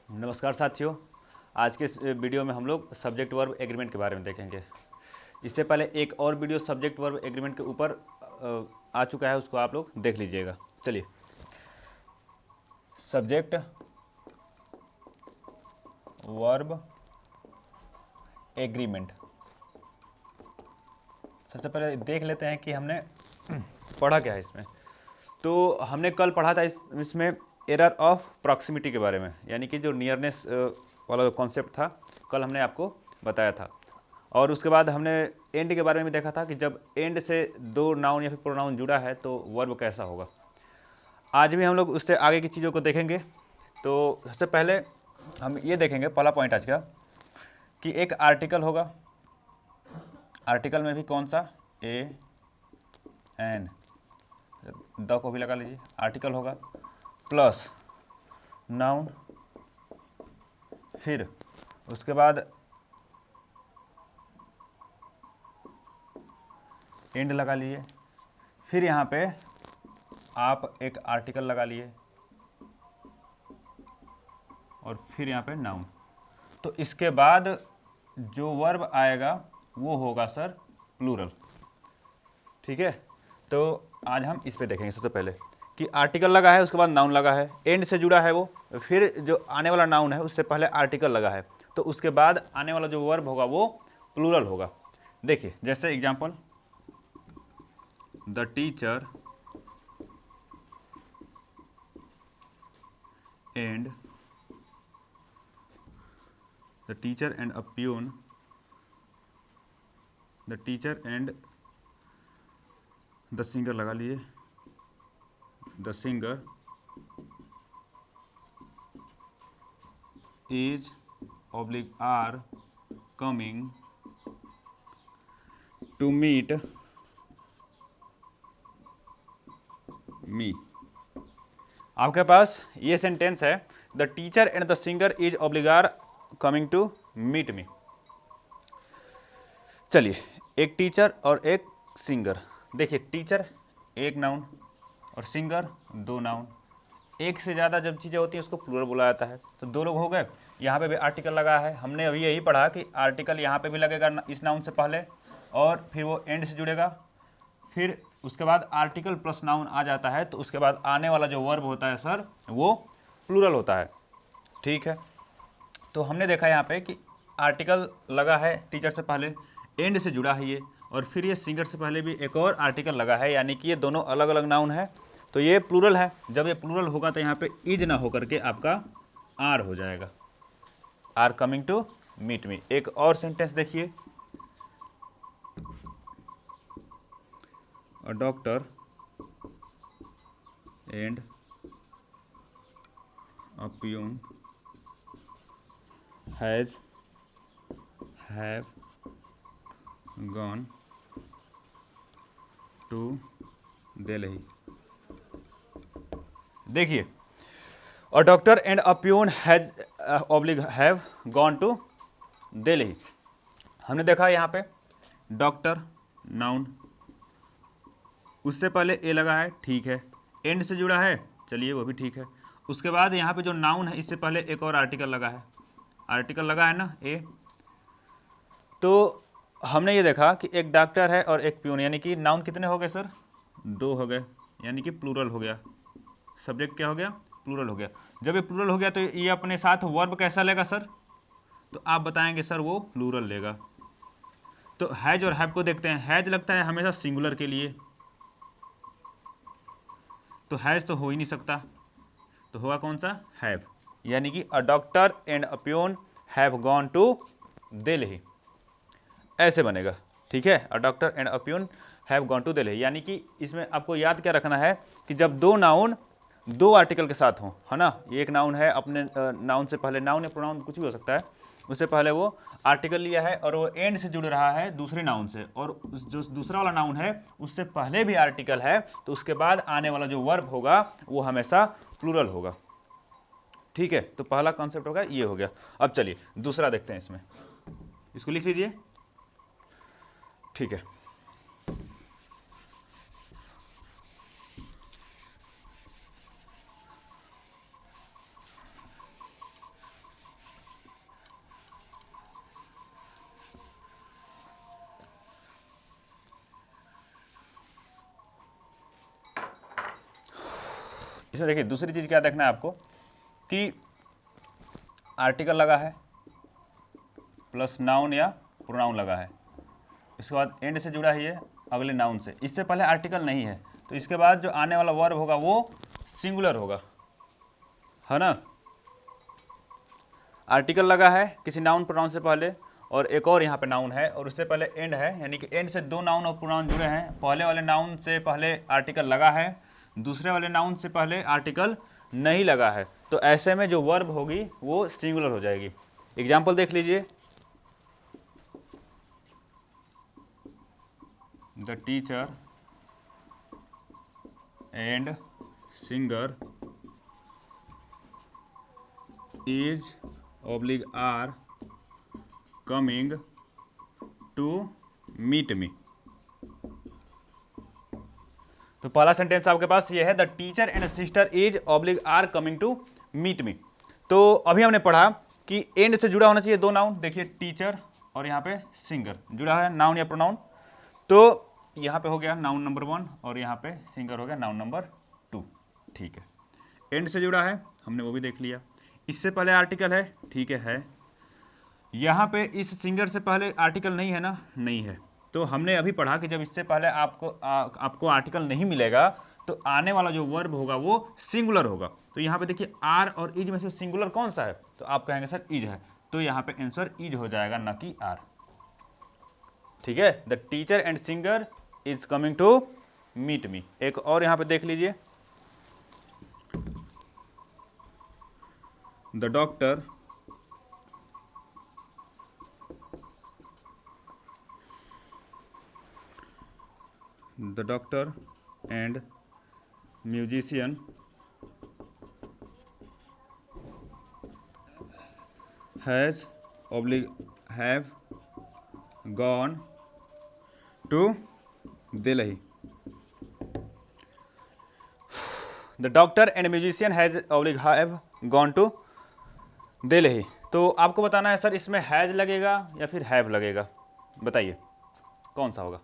नमस्कार साथियों। आज के इस वीडियो में हम लोग सब्जेक्ट वर्ब एग्रीमेंट के बारे में देखेंगे। इससे पहले एक और वीडियो सब्जेक्ट वर्ब एग्रीमेंट के ऊपर आ चुका है, उसको आप लोग देख लीजिएगा। चलिए, सब्जेक्ट वर्ब एग्रीमेंट सबसे पहले देख लेते हैं कि हमने पढ़ा क्या है इसमें। तो हमने कल पढ़ा था इसमें एरर ऑफ प्रॉक्सिमिटी के बारे में, यानी कि जो नियरनेस वाला कॉन्सेप्ट था, कल हमने आपको बताया था। और उसके बाद हमने एंड के बारे में देखा था कि जब एंड से दो नाउन या फिर प्रोनाउन जुड़ा है तो वर्ब कैसा होगा। आज भी हम लोग उससे आगे की चीज़ों को देखेंगे। तो सबसे पहले हम ये देखेंगे, पहला पॉइंट आज का, कि एक आर्टिकल होगा। आर्टिकल में भी कौन सा, ए एन, द को भी लगा लीजिए। आर्टिकल होगा प्लस नाउन, फिर उसके बाद एंड लगा लिए, फिर यहाँ पे आप एक आर्टिकल लगा लिए और फिर यहाँ पे नाउन। तो इसके बाद जो वर्ब आएगा वो होगा सर प्लूरल। ठीक है, तो आज हम इस पे देखेंगे। सबसे पहले कि आर्टिकल लगा है, उसके बाद नाउन लगा है, एंड से जुड़ा है वो, फिर जो आने वाला नाउन है उससे पहले आर्टिकल लगा है, तो उसके बाद आने वाला जो वर्ब होगा वो प्लूरल होगा। देखिए, जैसे example, the teacher and the teacher and a peon, the teacher and the singer लगा लिए, the singer is oblique are coming to meet me. आपके पास ये सेंटेंस है, the teacher and the singer is oblique are coming to meet me. चलिए, एक teacher और एक सिंगर। देखिए, टीचर एक नाउन और सिंगर दो नाउन। एक से ज़्यादा जब चीज़ें होती हैं उसको प्लूरल बोला जाता है। तो दो लोग हो गए। यहाँ पे भी आर्टिकल लगा है, हमने अभी यही पढ़ा कि आर्टिकल यहाँ पे भी लगेगा इस नाउन से पहले, और फिर वो एंड से जुड़ेगा, फिर उसके बाद आर्टिकल प्लस नाउन आ जाता है, तो उसके बाद आने वाला जो वर्ब होता है सर वो प्लूरल होता है। ठीक है, तो हमने देखा यहाँ पे कि आर्टिकल लगा है टीचर से पहले, एंड से जुड़ा है ये, और फिर ये सिंगर से पहले भी एक और आर्टिकल लगा है, यानी कि ये दोनों अलग अलग नाउन है, तो ये प्लूरल है। जब ये प्लूरल होगा तो यहाँ पे इज ना होकर के आपका आर हो जाएगा, are coming to meet me. एक और सेंटेंस देखिए, a doctor and a peon have gone to Delhi. देखिए, a doctor and a peon has oblique have gone to Delhi. हमने देखा यहाँ पे डॉक्टर नाउन, उससे पहले ए लगा है, ठीक है, एंड से जुड़ा है, चलिए वो भी ठीक है। उसके बाद यहाँ पे जो नाउन है इससे पहले एक और आर्टिकल लगा है, आर्टिकल लगा है ना ए। तो हमने ये देखा कि एक डॉक्टर है और एक प्यून, यानी कि नाउन कितने हो गए सर, दो हो गए, यानी कि प्लूरल हो गया। सब्जेक्ट क्या हो गया, प्लूरल हो गया। जब ये प्लूरल हो गया तो ये अपने साथ वर्ब कैसा लेगा सर, तो आप बताएंगे सर वो प्लूरल लेगा। तो हैज और हैव को देखते हैं, हैज लगता है हमेशा सिंगुलर के लिए, तो हैज तो हो ही नहीं सकता, तो होगा कौन सा, हैव, यानी कि a doctor and a peon have gone to Delhi, ऐसे बनेगा। ठीक है, a doctor and a peon have gone to Delhi, यानी कि इसमें आपको याद क्या रखना है कि जब दो नाउन दो आर्टिकल के साथ हों, है ना, एक नाउन है, अपने नाउन से पहले, नाउन या प्रोनाउन कुछ भी हो सकता है, उससे पहले वो आर्टिकल लिया है और वो एंड से जुड़ रहा है दूसरे नाउन से, और जो दूसरा वाला नाउन है उससे पहले भी आर्टिकल है, तो उसके बाद आने वाला जो वर्ब होगा वो हमेशा प्लूरल होगा। ठीक है, तो पहला कॉन्सेप्ट होगा ये हो गया। अब चलिए दूसरा देखते हैं, इसमें इसको लिख लीजिए। ठीक है, इसमें देखिए दूसरी चीज़ क्या देखना है आपको कि आर्टिकल लगा है प्लस नाउन या प्रोनाउन लगा है, इसके बाद एंड से जुड़ा है ये अगले नाउन से, इससे पहले आर्टिकल नहीं है, तो इसके बाद जो आने वाला वर्ब होगा वो सिंगुलर होगा, है ना। आर्टिकल लगा है किसी नाउन प्रोनाउन से पहले और एक और यहाँ पे नाउन है और उससे पहले एंड है, यानी कि एंड से दो नाउन और प्रोनाउन जुड़े हैं। पहले वाले नाउन से पहले आर्टिकल लगा है, दूसरे वाले नाउन से पहले आर्टिकल नहीं लगा है, तो ऐसे में जो वर्ब होगी वो सिंगुलर हो जाएगी। एग्जाम्पल देख लीजिए, the teacher and singer is oblique are coming to meet me. तो पहला सेंटेंस आपके पास ये है, the teacher and sister is oblique are coming to meet me. तो अभी हमने पढ़ा कि एंड से जुड़ा होना चाहिए दो नाउन, देखिए टीचर और यहाँ पे सिंगर जुड़ा है, नाउन या प्रोनाउन, तो यहाँ पे हो गया नाउन नंबर 1 और यहाँ पे सिंगर हो गया नाउन नंबर 2, ठीक है। एंड से जुड़ा है, हमने वो भी देख लिया। इससे पहले आर्टिकल है, ठीक है। यहाँ पे इस सिंगर से पहले आर्टिकल नहीं है ना, नहीं है, तो हमने अभी पढ़ा कि जब इससे पहले आपको आर्टिकल नहीं मिलेगा तो आने वाला जो वर्ब होगा वो सिंगुलर होगा। तो यहाँ पे देखिए आर और इज में से सिंगुलर कौन सा है, तो आप कहेंगे सर इज है, तो यहाँ पे आंसर इज हो जाएगा, ना कि आर, ठीक है। The teacher and singer is coming to meet me. एक और यहाँ पे देख लीजिए, the doctor and musician have gone to Delhi. The doctor and musician have gone to Delhi. तो आपको बताना है सर इसमें हैज लगेगा या फिर हैव लगेगा, बताइए कौन सा होगा।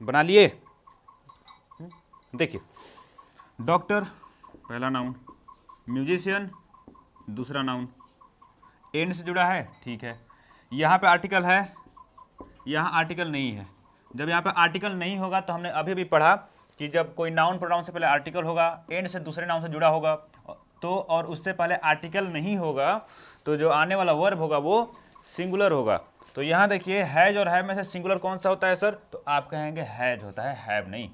बना लिए, देखिए डॉक्टर पहला नाउन, म्यूजिशियन दूसरा नाउन, एंड से जुड़ा है, ठीक है। यहाँ पे आर्टिकल है, यहाँ आर्टिकल नहीं है। जब यहाँ पे आर्टिकल नहीं होगा तो हमने अभी भी पढ़ा कि जब कोई नाउन प्रोनाउन से पहले आर्टिकल होगा, एंड से दूसरे नाउन से जुड़ा होगा तो, और उससे पहले आर्टिकल नहीं होगा तो जो आने वाला वर्ब होगा वो सिंगुलर होगा। तो यहाँ देखिए हैज और हैव में से सिंगुलर कौन सा होता है सर, तो आप कहेंगे हैज होता है, हैव नहीं।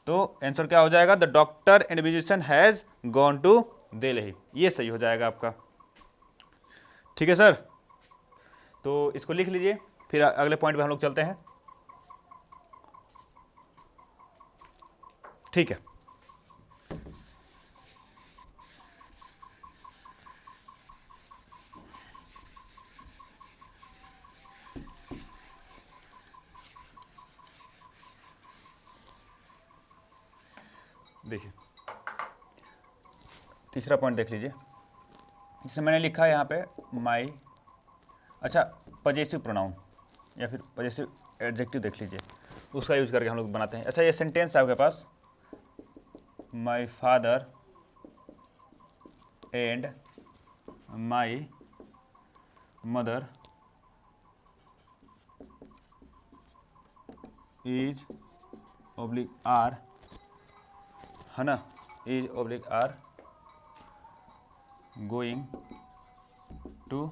तो आंसर क्या हो जाएगा, the doctor and musician has gone to Delhi, ये सही हो जाएगा आपका, ठीक है सर। तो इसको लिख लीजिए, फिर अगले पॉइंट पे हम लोग चलते हैं, ठीक है। देखिए तीसरा पॉइंट देख लीजिए, जिससे मैंने लिखा है यहाँ पे माई, अच्छा पजेसिव प्रोनाउन या फिर पजेसिव एडजेक्टिव देख लीजिए, उसका यूज करके हम लोग बनाते हैं। अच्छा ये सेंटेंस है आपके पास, my father and my mother is oblique are, है ना, is oblique are going to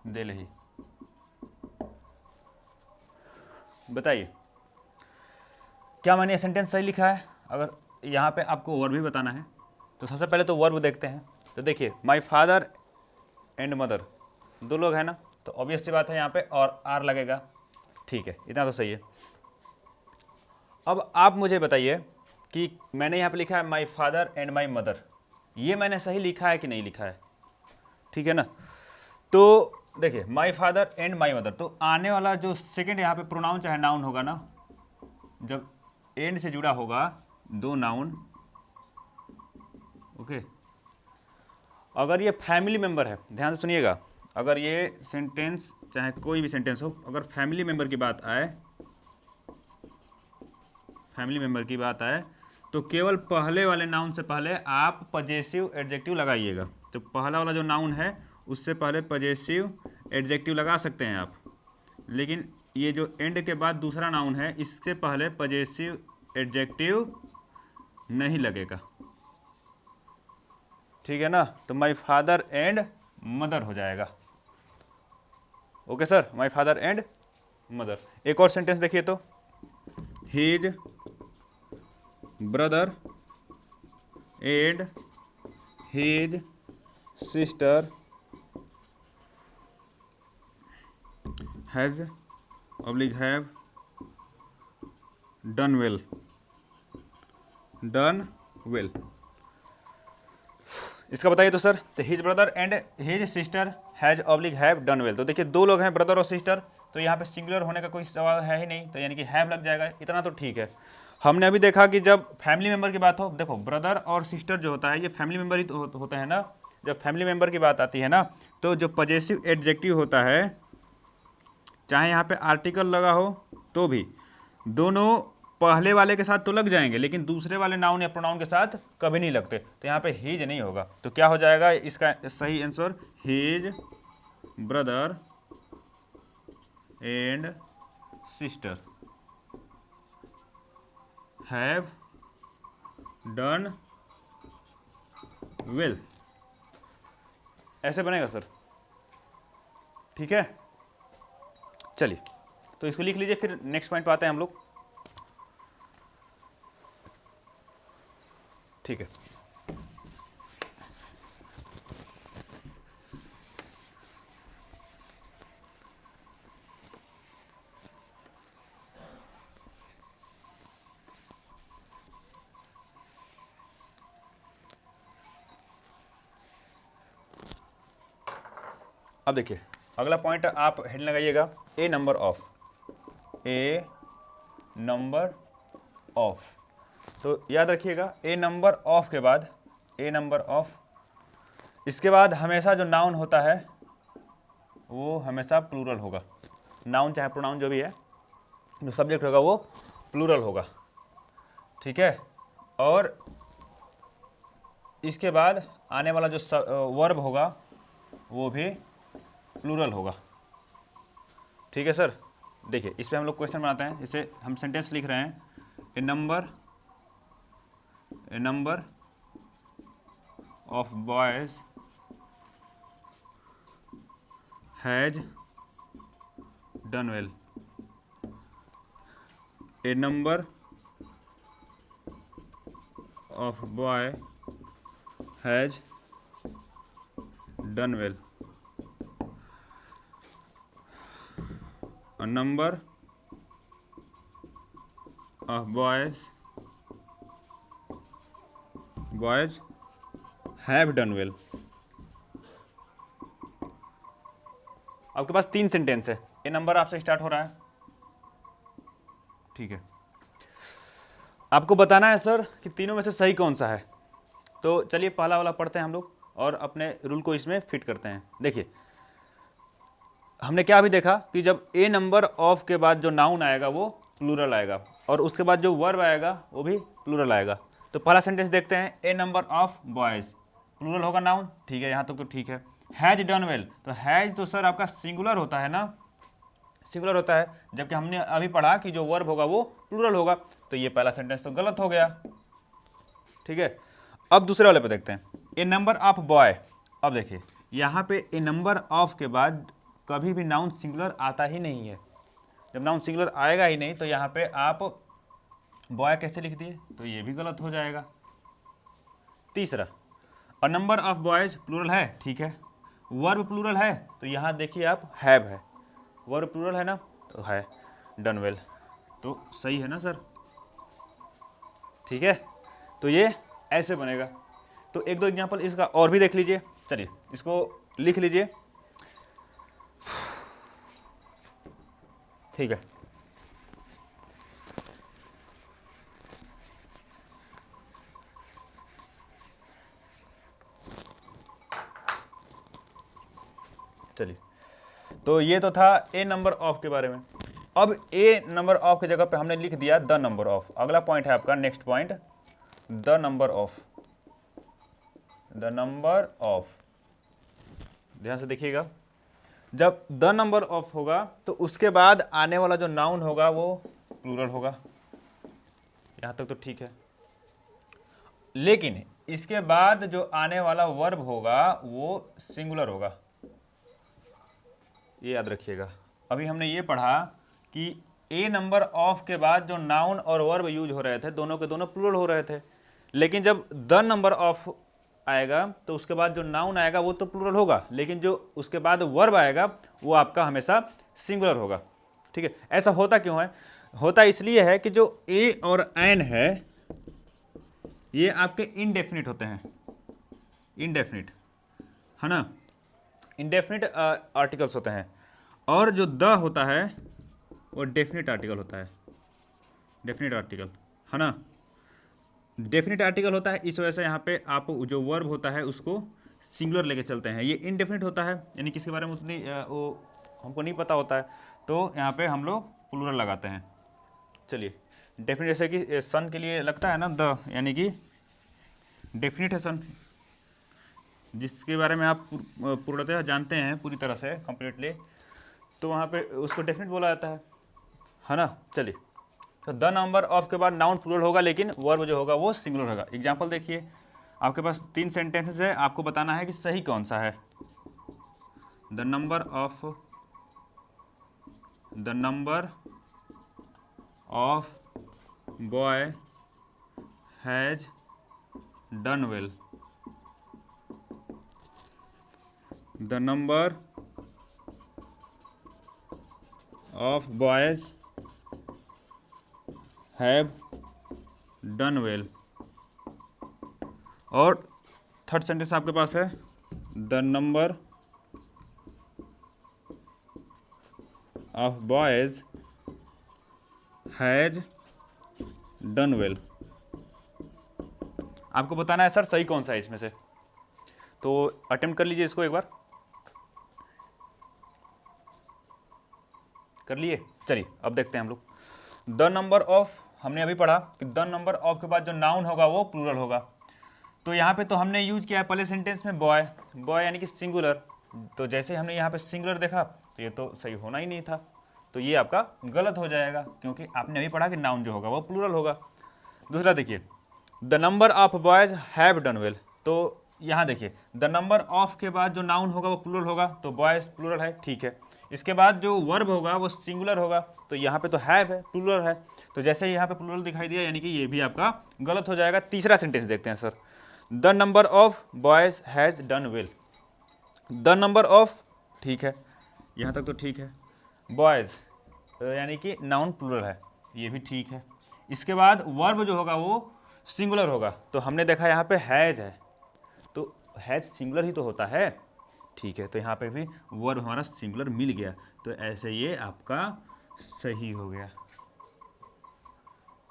Delhi. बताइए क्या मैंने ये सेंटेंस सही लिखा है। अगर यहाँ पे आपको वर्ब भी बताना है तो सबसे पहले तो वर्ब देखते हैं। तो देखिए माय फादर एंड मदर दो लोग हैं ना, तो ऑब्वियस सी बात है यहाँ पे और आर लगेगा, ठीक है, इतना तो सही है। अब आप मुझे बताइए कि मैंने यहाँ पे लिखा है my father and my mother, ये मैंने सही लिखा है कि नहीं लिखा है, ठीक है ना। तो देखिए my father and my mother, तो आने वाला जो सेकंड यहाँ पे प्रोनाउन चाहे नाउन होगा ना, जब एंड से जुड़ा होगा दो नाउन, ओके। अगर ये फैमिली मेंबर है, ध्यान से सुनिएगा, अगर ये सेंटेंस चाहे कोई भी सेंटेंस हो, अगर फैमिली मेंबर की बात आए, फैमिली मेंबर की बात आए तो केवल पहले वाले नाउन से पहले आप पजेसिव एडजेक्टिव लगाइएगा। तो पहला वाला जो नाउन है उससे पहले पजेसिव एडजेक्टिव लगा सकते हैं आप, लेकिन ये जो एंड के बाद दूसरा नाउन है इससे पहले पजेसिव एडजेक्टिव नहीं लगेगा, ठीक है ना। तो माई फादर एंड मदर हो जाएगा। Okay sir, my father and mother. एक और सेंटेंस देखिए तो, his brother and his sister has oblique have done well, done well. इसका बताइए तो सर। तो his brother and his sister has oblique have done well. तो देखिए दो लोग हैं, ब्रदर और सिस्टर, तो यहाँ पे सिंगुलर होने का कोई सवाल है ही नहीं, तो यानी कि हैव लग जाएगा। इतना तो ठीक है। हमने अभी देखा कि जब फैमिली मेंबर की बात हो, देखो ब्रदर और सिस्टर जो होता है ये फैमिली मेंबर ही तो होते हैं ना। जब फैमिली मेंबर की बात आती है ना, तो जो पजेसिव एडजेक्टिव होता है, चाहे यहाँ पे आर्टिकल लगा हो तो भी दोनों पहले वाले के साथ तो लग जाएंगे, लेकिन दूसरे वाले नाउन या प्रोनाउन के साथ कभी नहीं लगते। तो यहाँ पे हिज नहीं होगा, तो क्या हो जाएगा इसका सही answer, his brother and sister have done well. ऐसे बनेगा सर, ठीक है। चलिए तो इसको लिख लीजिए, फिर नेक्स्ट पॉइंट पे आते हैं हम लोग, ठीक है। अब देखिए अगला पॉइंट आप हेड लगाइएगा, a number of, a number of. तो याद रखिएगा ए नंबर ऑफ के बाद, ए नंबर ऑफ, इसके बाद हमेशा जो नाउन होता है वो हमेशा प्लूरल होगा। नाउन चाहे प्रोनाउन जो भी है, जो सब्जेक्ट होगा वो प्लूरल होगा, ठीक है। और इसके बाद आने वाला जो वर्ब होगा वो भी प्लूरल होगा, ठीक है सर। देखिए इस पर हम लोग क्वेश्चन बनाते हैं, जैसे हम सेंटेंस लिख रहे हैं, a number of boys has done well, a number of boy has done well, a number of boys have done well। आपके पास 3 सेंटेंस है, ये नंबर आपसे स्टार्ट हो रहा है, ठीक है। आपको बताना है सर कि तीनों में से सही कौन सा है। तो चलिए पहला वाला पढ़ते हैं हम लोग और अपने रूल को इसमें फिट करते हैं। देखिए हमने क्या अभी देखा कि जब ए नंबर ऑफ के बाद जो नाउन आएगा वो प्लूरल आएगा, और उसके बाद जो वर्ब आएगा वो भी प्लूरल आएगा। तो पहला सेंटेंस देखते हैं, a number of boys, plural होगा नाउन, ठीक है, यहाँ तक तो ठीक है। हैज डन वेल, तो हैज तो सर आपका सिंगुलर होता है ना, सिंगुलर होता है, जबकि हमने अभी पढ़ा कि जो वर्ब होगा वो प्लूरल होगा। तो ये पहला सेंटेंस तो गलत हो गया, ठीक है। अब दूसरे वाले पे देखते हैं, ए नंबर ऑफ बॉय। अब देखिए यहाँ पे ए नंबर ऑफ के बाद कभी भी नाउन सिंगुलर आता ही नहीं है। जब नाउन सिंगुलर आएगा ही नहीं तो यहाँ पे आप बॉय कैसे लिख दिए, तो ये भी गलत हो जाएगा। तीसरा, a number of boys plural है, ठीक है। वर्ब प्लूरल है, तो यहाँ देखिए आप हैव है, वर्ब प्लूरल है ना, तो है डन वेल, तो सही है ना सर, ठीक है। तो ये ऐसे बनेगा। तो एक दो एग्जाम्पल इसका और भी देख लीजिए, चलिए इसको लिख लीजिए, ठीक है। चलिए तो ये तो था ए नंबर ऑफ के बारे में। अब ए नंबर ऑफ की जगह पे हमने लिख दिया द नंबर ऑफ। अगला पॉइंट है आपका next point, the number of, ध्यान से देखिएगा, जब द नंबर ऑफ होगा तो उसके बाद आने वाला जो नाउन होगा वो प्लूरल होगा। यहां तक तो ठीक है। लेकिन इसके बाद जो आने वाला वर्ब होगा वो सिंगुलर होगा, ये याद रखिएगा। अभी हमने ये पढ़ा कि ए नंबर ऑफ के बाद जो नाउन और वर्ब यूज हो रहे थे दोनों के दोनों प्लूरल हो रहे थे, लेकिन जब द नंबर ऑफ आएगा तो उसके बाद जो नाउन आएगा वो तो प्लूरल होगा, लेकिन जो उसके बाद वर्ब आएगा वो आपका हमेशा सिंगुलर होगा। ठीक है, ऐसा होता क्यों है? होता इसलिए है कि जो ए और एन है ये आपके इनडेफिनिट होते हैं, इनडेफिनिट है ना, इनडेफिनिट आर्टिकल्स होते हैं, और जो द होता है वो डेफिनिट आर्टिकल होता है, डेफिनिट आर्टिकल है ना, डेफिनिट आर्टिकल होता है। इस वजह से यहाँ पे आप जो वर्ब होता है उसको सिंगुलर लेके चलते हैं। ये इनडेफिनिट होता है, यानी किसके बारे में उतनी वो हमको नहीं पता होता है, तो यहाँ पे हम लोग प्लूरल लगाते हैं। चलिए, डेफिनिट जैसे कि सन के लिए लगता है ना द, यानी कि डेफिनिट है सन, जिसके बारे में आप पूर्णतः जानते हैं पूरी तरह से कंप्लीटली, तो वहाँ पे उसको डेफिनिट बोला जाता है ना। चलिए, तो द नंबर ऑफ के बाद नाउन प्लूरल होगा लेकिन वर्ब जो होगा वो सिंगुलर होगा। एग्जांपल देखिए, आपके पास 3 सेंटेंसेस है, आपको बताना है कि सही कौन सा है। The number of boy has done well. The number of boys have done well. और थर्ड सेंटेंस आपके पास है the number of boys has done well. आपको बताना है सर सही कौन सा है इसमें से, तो अटेम्प्ट कर लीजिए इसको एक बार, कर लिए। चलिए अब देखते हैं हम लोग। द नंबर ऑफ, हमने अभी पढ़ा कि द नंबर ऑफ के बाद जो नाउन होगा वो प्लूरल होगा, तो यहाँ पे तो हमने यूज किया है पहले सेंटेंस में बॉय, बॉय यानी कि सिंगुलर, तो जैसे हमने यहाँ पे सिंगुलर देखा तो ये तो सही होना ही नहीं था, तो ये आपका गलत हो जाएगा, क्योंकि आपने अभी पढ़ा कि नाउन जो होगा वो प्लूरल होगा। दूसरा देखिए, the number of boys have done well, तो यहाँ देखिए द नंबर ऑफ के बाद जो नाउन होगा वो प्लूरल होगा, तो बॉयज प्लूरल है, ठीक है। इसके बाद जो वर्ब होगा वो सिंगुलर होगा, तो यहाँ पे तो हैव है, प्लूरल है, तो जैसे ही यहाँ पे प्लूरल दिखाई दिया यानी कि ये भी आपका गलत हो जाएगा। तीसरा सेंटेंस देखते हैं sir, the number of boys has done well. The number of, ठीक है, यहाँ तक तो ठीक है। बॉयज यानी कि नाउन प्लूरल है, ये भी ठीक है। इसके बाद वर्ब जो होगा वो सिंगुलर होगा, तो हमने देखा यहाँ पे हैज है, तो हैज सिंगुलर ही तो होता है, ठीक है, तो यहाँ पे भी वर्ब हमारा सिंगुलर मिल गया, तो ऐसे ये आपका सही हो गया।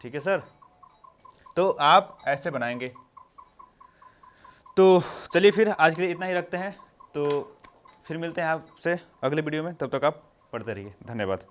ठीक है सर, तो आप ऐसे बनाएंगे। तो चलिए फिर आज के लिए इतना ही रखते हैं, तो फिर मिलते हैं आपसे अगले वीडियो में, तब तक आप पढ़ते रहिए। धन्यवाद।